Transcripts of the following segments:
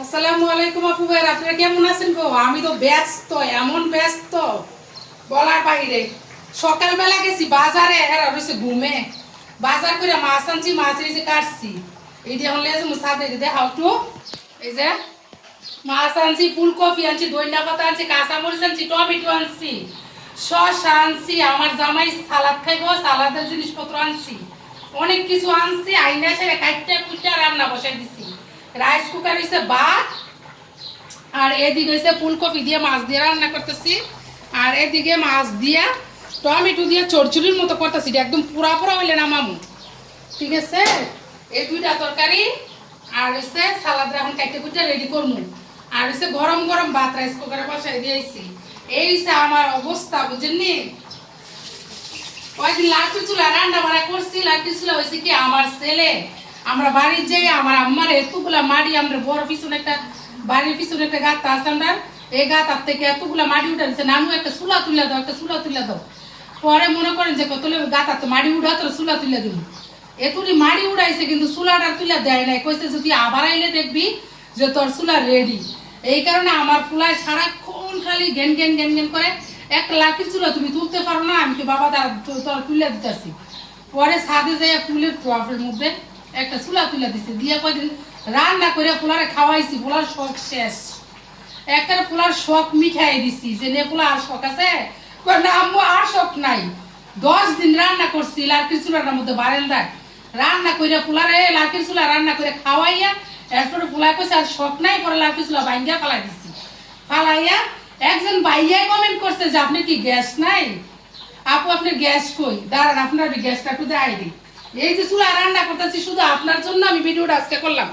আসসালামু আলাইকুম আপু ভাই, আপনারা কেমন আছেন গো? আমি তো ব্যস্ত, এমন ব্যস্ত বলার বাইরে। সকালবেলা গেছি বাজারে, হেরা রয়েছে ঘুমে। বাজার করে মাছ আনছি, মাছ এই যে কাটছি। এই যে এখন লেজ মুসাদে দেখাও একটু। এই যে মাছ আনছি, ফুলকপি আনছি, ধনিয়া পাতা আনছি, কাঁচামরিচ আনছি, টমেটো আনছি, শসা আনছি। আমার জামাই সালাদ খাইবো, সালাদের জিনিসপত্র আনছি, অনেক কিছু আনছি। আইনা সেরে কাটতে কুটতে রান্না বসাই দিছি। রাইস কুকার হয়েছে ভাত, আর এদিকে হয়েছে ফুলকপি দিয়ে মাছ দিয়ে রান্না করতেছি, আর এদিকে মাছ দিয়া টমেটো দিয়ে চড়চড়ির মতো করতেছি। একদম পুরা পুরা হইলে না মামু, ঠিক আছে? এই দুইটা তরকারি আর হচ্ছে সালাদ এখন কাটতে কুটতে রেডি করবো। আর হচ্ছে গরম গরম ভাত রাইস কুকারে বসাই দিয়েছি। এই হচ্ছে আমার অবস্থা, বুঝেননি? কয়েকদিন লাঠি চুলা রান্না বাড়া করছি। লাঠি চুলা হয়েছে কি, আমার ছেলে আমরা বাড়ির যাই, আমার আম্মার এতগুলা মাড়ি, আমরা বড় পিছনে একটা বাড়ির পিছনে একটা গাত আছে, আমরা এই গাতার থেকে এতগুলা মাড়ি উঠাচ্ছে। নানু একটা চুলা তুলে দাও, একটা চুলা তুলে দাও। পরে মনে করেন যে কত গাতার তো মাড়ি উঠা, তোর চুলা তুলে দিব। এতটি মাড়ি উড়াইছে কিন্তু চুলাটা তুলে দেয় নাই। কইছে যদি আবার আইলে দেখবি যে তোর চুলা রেডি। এই কারণে আমার ফুলায় সারাক্ষণ খালি ঘেন ঘেন ঘেন ঘেন করে। একটা লাঠির চুলা তুমি তুলতে পারো না? আমি কি বাবা তোর তুলে দিতেছি। পরে ছাদে যাই ফুলের টপের মধ্যে একটা চুলা তুলে দিছে, দিয়ে কয়দিন রান্না করে ফুলারে খাওয়াইছি। ফুলার শখ শেষ, একটা ফুলার শখ মিঠাই দিছি যে নে ফুলা আর শখ আছে না আম্মু? আর শখ নাই। 10 দিন রান্না করছি লাঠির চুলার মধ্যে বারান্দায় রান্না করে ফুলারে লাঠির চুলা রান্না করে খাওয়াইয়া। এরপরে ফুলা কইছে আর শখ নাই। পরে লাঠির চুলা বাইঙ্গা ফালাই দিছি। ফালাইয়া একজন ভাইয়াই কমেন্ট করছে যে আপনি কি গ্যাস নাই আপু, আপনার গ্যাস কই? দাঁড়ান আপনার গ্যাসটা একটু দেখাই দিই। এই যে চুলা রান্না করতেছি শুধু আপনার জন্য আমি ভিডিওটা আজকে করলাম।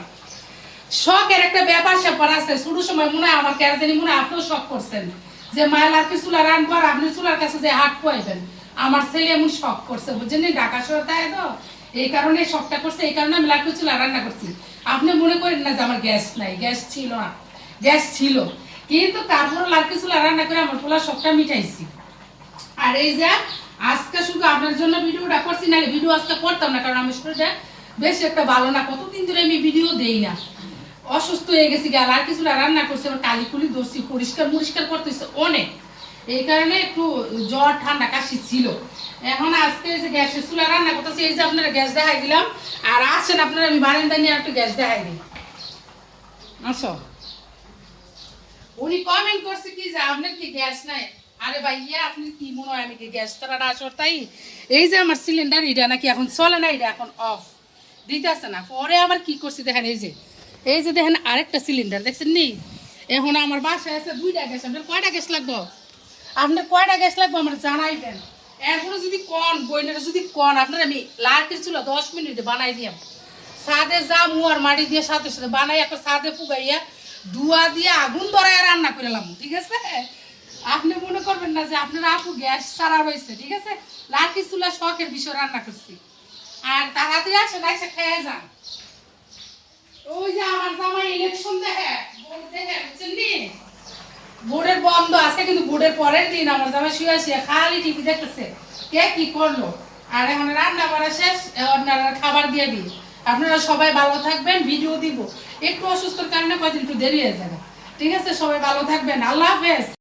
শখের একটা ব্যাপার স্যাপার আছে। শুরু সময় মনে হয় আমার কেন জানি মনে হয় আপনিও শখ করছেন যে মায়ের আর কি চুলা রান্নার আপনি চুলার কাছে যে হাট পাইবেন। আমার ছেলে এমন শখ করছে, বুঝছেন? ঢাকা শহর তাই তো, এই কারণে শখটা করছে। এই কারণে আমি লাকড়ি চুলা রান্না করছি। আপনি মনে করেন না যে আমার গ্যাস নাই, গ্যাস ছিল না, গ্যাস ছিল, কিন্তু তারপরে লাকড়ি চুলা রান্না করে আমার পোলার শখটা মিটাইছি। আর এই যে আজকে শুধু আপনার জন্য ভিডিওটা করছি, না ভিডিও আজকে করতাম না, কারণ আমি শরীরটা বেশ একটা ভালো না। কতদিন ধরে আমি ভিডিও দেই না, অসুস্থ হয়ে গেছি। গেল আর কিছু রান্না করছি, আবার কালিকুলি ধরছি, পরিষ্কার করতেছে অনেক। এই কারণে একটু জ্বর ঠান্ডা কাশি ছিল। এখন আজকে যে গ্যাসের চুলা রান্না করতেছি, এই যে আপনারা গ্যাস দেখাই দিলাম। আর আসেন আপনারা আমি বারান্দা নিয়ে একটু গ্যাস দেখাই দিই। আসো। উনি কমেন্ট করছে কি যে আপনার কি গ্যাস নাই? আরে ভাইয়া আপনি কি মনে হয় আমি কি গ্যাস তারা আসর তাই? এই যে আমার সিলিন্ডার এটা নাকি এখন চলে না, এটা এখন অফ দিতেছে না। পরে আবার কি করছি দেখেন, এই যে দেখেন আরেকটা সিলিন্ডার দেখছেন নি? এখন আমার বাসায় আছে 2টা গ্যাস। আপনার কয়টা গ্যাস লাগবো? আপনার কয়টা গ্যাস লাগবে আমার জানাইবেন। এরপরে যদি কন বইনেরা যদি কন আপনার আমি লাকড়ির চুলা 10 মিনিটে বানাই দিয়াম। ছাদে যা মুয়ার মাটি দিয়ে সাথে সাথে বানাই একটা ছাদে ফুগাইয়া ধোয়া দিয়ে আগুন ধরাই রান্না করলাম, ঠিক আছে? আপনি মনে করবেন না যে আপনার আপু গ্যাস ছাড়া রয়েছে, ঠিক আছে? লাকড়ির চুলা শখের বিষয় রান্না করছি। আর তাড়াতাড়ি আসেন, এসে খেয়ে যান। ওই যে আমার জামাই ইলেকশন দেখে, ভোট দেখে, বুঝছেন নি? ভোটের বন্ধ আজকে, কিন্তু ভোটের পরের দিন আমার জামাই শুয়ে খালি টিভি দেখতেছে কে কি করলো। আর এখন রান্না করা শেষ, আপনারা খাবার দিয়ে দিই। আপনারা সবাই ভালো থাকবেন, ভিডিও দিব। একটু অসুস্থর কারণে কয়দিন একটু দেরি হয়ে যাবে, ঠিক আছে? সবাই ভালো থাকবেন, আল্লাহ হাফেজ।